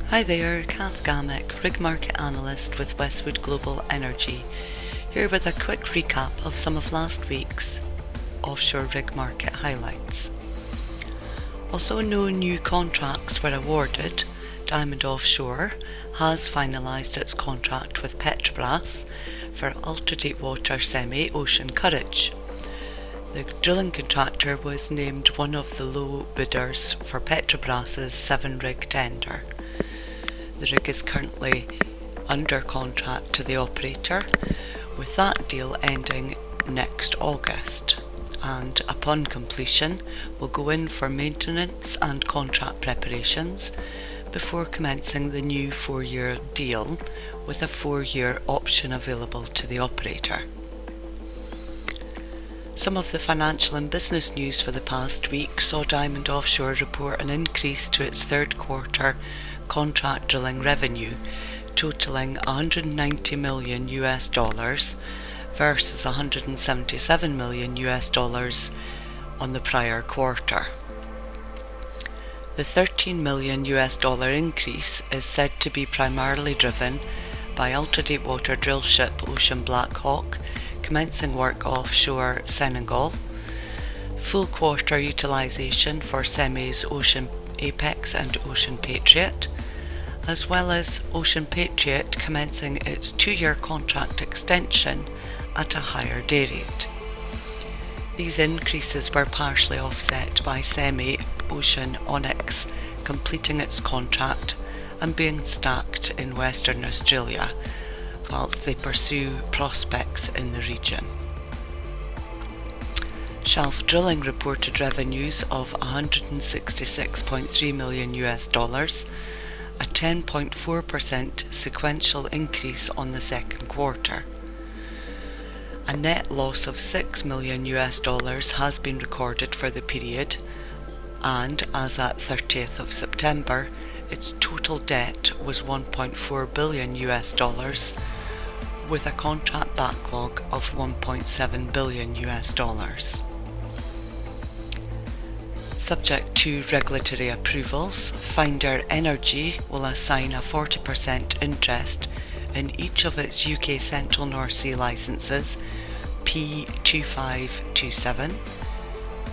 Hi there, Kath Gammack, Rig Market Analyst with Westwood Global Energy, here with a quick recap of some of last week's offshore rig market highlights. Although no new contracts were awarded, Diamond Offshore has finalised its contract with Petrobras for ultra-deepwater semi-ocean courage. The drilling contractor was named one of the low bidders for Petrobras's 7-rig tender. The rig is currently under contract to the operator, with that deal ending next August, and upon completion will go in for maintenance and contract preparations before commencing the new 4-year deal with a 4-year option available to the operator. Some of the financial and business news for the past week saw Diamond Offshore report an increase to its third quarter contract drilling revenue, totaling $190 million versus $177 million on the prior quarter. The $13 million increase is said to be primarily driven by ultra-deepwater drillship Ocean Black Hawk commencing work offshore Senegal, full quarter utilisation for semis Ocean Apex and Ocean Patriot, as well as Ocean Patriot commencing its 2-year contract extension at a higher day rate. These increases were partially offset by semi-Ocean Onyx completing its contract and being stacked in Western Australia, whilst they pursue prospects in the region. Shelf Drilling reported revenues of $166.3 million, a 10.4% sequential increase on the second quarter. A net loss of $6 million has been recorded for the period, and as at 30th of September, its total debt was $1.4 billion, with a contract backlog of $1.7 billion. Subject to regulatory approvals, Finder Energy will assign a 40% interest in each of its UK Central North Sea licences P2527,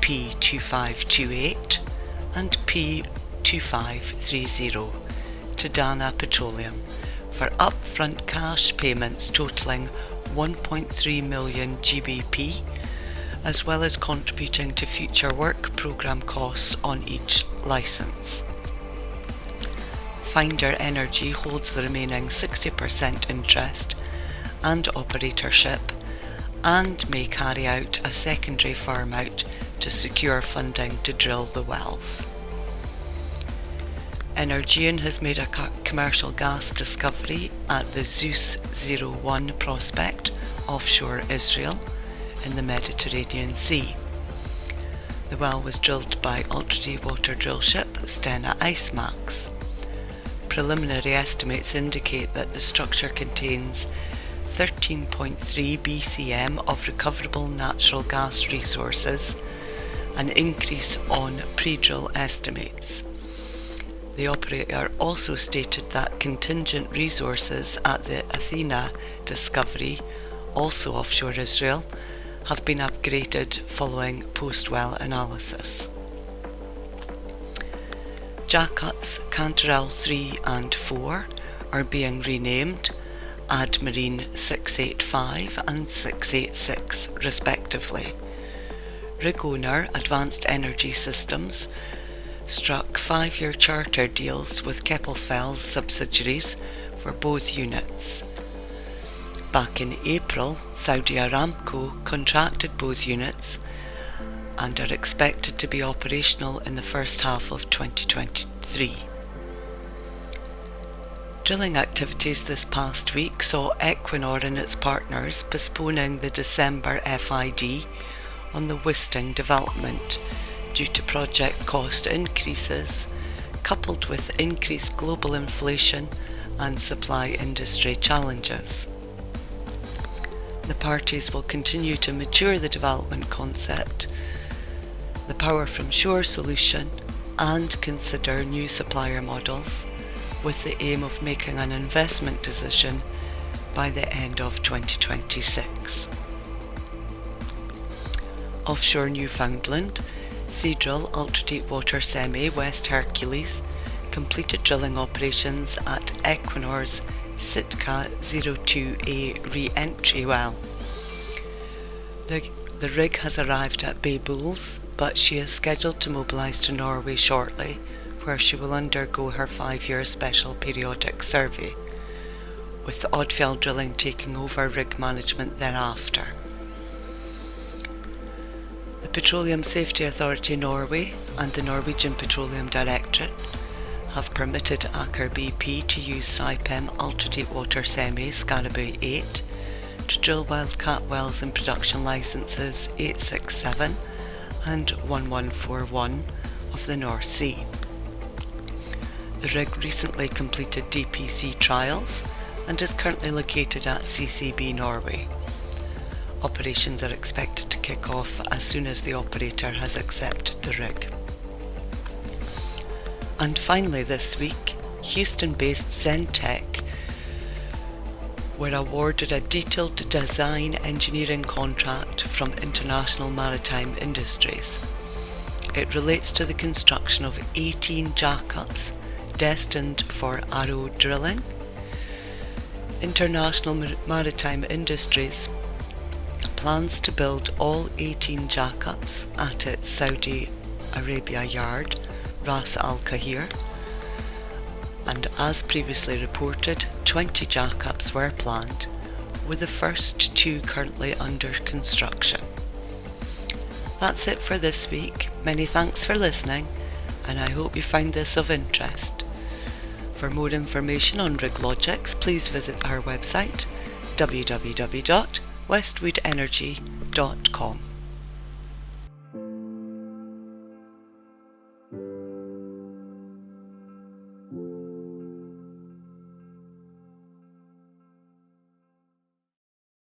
P2528 and P2530 to Dana Petroleum for upfront cash payments totalling 1.3 million GBP, as well as contributing to future work programme costs on each licence. Finder Energy holds the remaining 60% interest and operatorship, and may carry out a secondary farm out to secure funding to drill the wells. Energean has made a commercial gas discovery at the Zeus 01 prospect offshore Israel in the Mediterranean Sea. The well was drilled by ultra-deepwater drillship Stena Icemax. Preliminary estimates indicate that the structure contains 13.3 BCM of recoverable natural gas resources, an increase on pre-drill estimates. The operator also stated that contingent resources at the Athena discovery, also offshore Israel, have been upgraded following post-well analysis. Jackups Cantarell 3 and 4 are being renamed Admarine 685 and 686 respectively. Rig owner Advanced Energy Systems struck 5-year charter deals with Keppelfels subsidiaries for both units. Back in April, Saudi Aramco contracted both units and are expected to be operational in the first half of 2023. Drilling activities this past week saw Equinor and its partners postponing the December FID on the Wisting development due to project cost increases, coupled with increased global inflation and supply industry challenges. The parties will continue to mature the development concept, the power from shore solution, and consider new supplier models with the aim of making an investment decision by the end of 2026. Offshore Newfoundland, Seadrill ultra-deepwater semi West Hercules completed drilling operations at Equinor's Sitka 02A re-entry well. The rig has arrived at Bay Bulls, but she is scheduled to mobilise to Norway shortly, where she will undergo her 5-year special periodic survey, with the Odfjell drilling taking over rig management thereafter. The Petroleum Safety Authority Norway and the Norwegian Petroleum Directorate have permitted Aker BP to use Saipem ultra-deepwater semi Scarabeo 8 to drill wildcat wells in production licenses 867 and 1141 of the North Sea. The rig recently completed DPC trials and is currently located at CCB Norway. Operations are expected to kick off as soon as the operator has accepted the rig. And finally this week, Houston-based Zentech were awarded a detailed design engineering contract from International Maritime Industries. It relates to the construction of 18 jackups destined for ARO drilling. International Maritime Industries plans to build all 18 jackups at its Saudi Arabia yard, Ras Al Khair, and as previously reported, 20 jackups were planned, with the first 2 currently under construction. That's it for this week. Many thanks for listening, and I hope you found this of interest. For more information on RigLogics, please visit our website www.westwoodenergy.com.